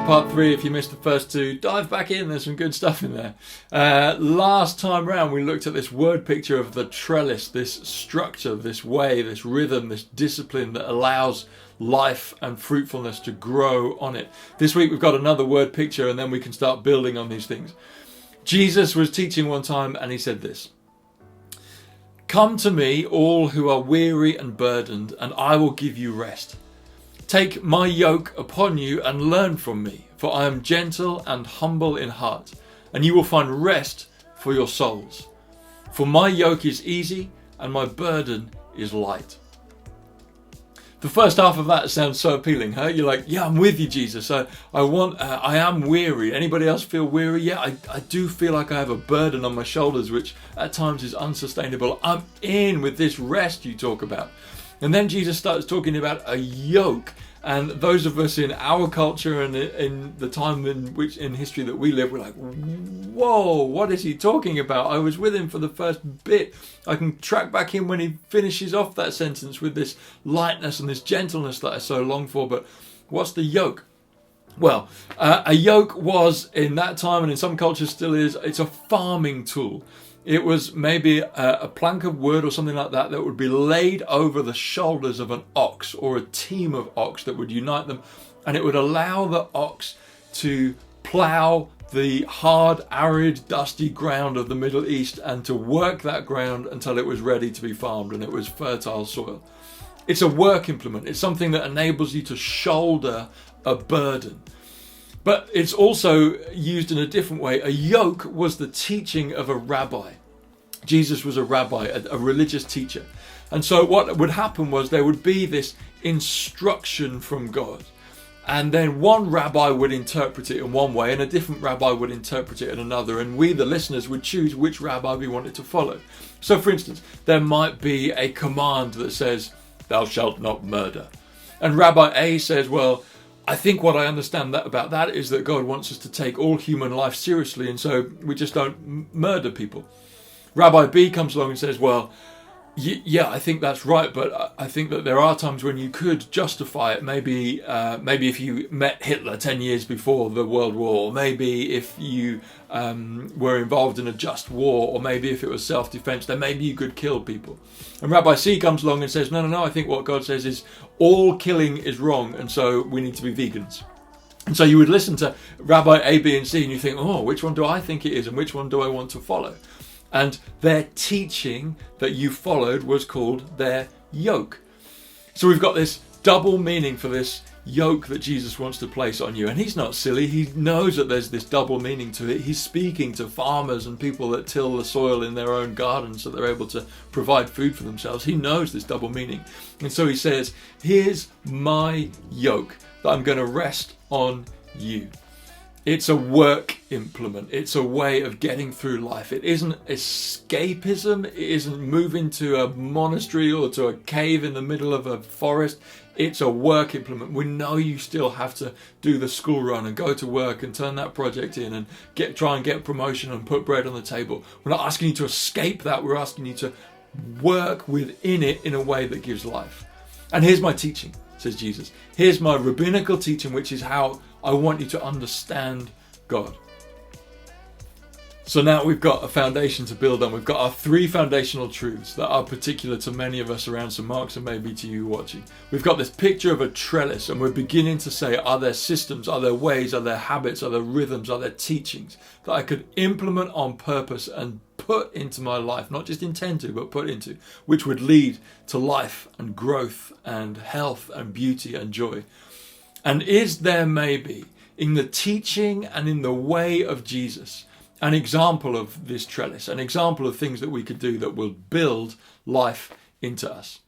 part 3. If you missed the first 2, dive back in. There's some good stuff in there. Last time round, we looked at this word picture of the trellis, this structure, this way, this rhythm, this discipline that allows life and fruitfulness to grow on it. This week, we've got another word picture, and then we can start building on these things. Jesus was teaching one time, and he said this: "Come to me, all who are weary and burdened, and I will give you rest. Take my yoke upon you and learn from me, for I am gentle and humble in heart, and you will find rest for your souls. For my yoke is easy and my burden is light." The first half of that sounds so appealing, huh? You're like, yeah, I'm with you, Jesus. I am weary. Anybody else feel weary? Yeah, I do feel like I have a burden on my shoulders, which at times is unsustainable. I'm in with this rest you talk about. And then Jesus starts talking about a yoke. And those of us in our culture and in the time in history that we live, we're like, whoa, what is he talking about? I was with him for the first bit. I can track back in when he finishes off that sentence with this lightness and this gentleness that I so long for. But what's the yoke? Well, a yoke was, in that time and in some cultures still is, it's a farming tool. It was maybe a plank of wood or something like that would be laid over the shoulders of an ox or a team of ox that would unite them, and it would allow the ox to plough the hard, arid, dusty ground of the Middle East and to work that ground until it was ready to be farmed and it was fertile soil. It's a work implement. It's something that enables you to shoulder a burden. But it's also used in a different way. A yoke was the teaching of a rabbi. Jesus was a rabbi, a religious teacher. And so what would happen was there would be this instruction from God. And then one rabbi would interpret it in one way and a different rabbi would interpret it in another. And we, the listeners, would choose which rabbi we wanted to follow. So for instance, there might be a command that says, "Thou shalt not murder." And Rabbi A says, well, I think what I understand about that is that God wants us to take all human life seriously, and so we just don't murder people. Rabbi B comes along and says, well, yeah, I think that's right, but I think that there are times when you could justify it. Maybe if you met Hitler 10 years before the World War, or maybe if you were involved in a just war, or maybe if it was self-defense, then maybe you could kill people. And Rabbi C comes along and says, no, I think what God says is all killing is wrong, and so we need to be vegans. And so you would listen to Rabbi A, B, and C, and you think, oh, which one do I think it is, and which one do I want to follow? And their teaching that you followed was called their yoke. So we've got this double meaning for this yoke that Jesus wants to place on you. And he's not silly. He knows that there's this double meaning to it. He's speaking to farmers and people that till the soil in their own gardens so they're able to provide food for themselves. He knows this double meaning. And so he says, here's my yoke that I'm going to rest on you. It's a work implement. It's a way of getting through life. It isn't escapism. It isn't moving to a monastery or to a cave in the middle of a forest. It's a work implement. We know you still have to do the school run and go to work and turn that project in and try and get promotion and put bread on the table. We're not asking you to escape that. We're asking you to work within it in a way that gives life. And here's my teaching, says Jesus. Here's my rabbinical teaching, which is how I want you to understand God. So now we've got a foundation to build on. We've got our 3 foundational truths that are particular to many of us around St. Mark's and maybe to you watching. We've got this picture of a trellis, and we're beginning to say, are there systems, are there ways, are there habits, are there rhythms, are there teachings that I could implement on purpose and put into my life, not just intend to, but put into, which would lead to life and growth and health and beauty and joy. And is there maybe in the teaching and in the way of Jesus an example of this trellis, an example of things that we could do that will build life into us?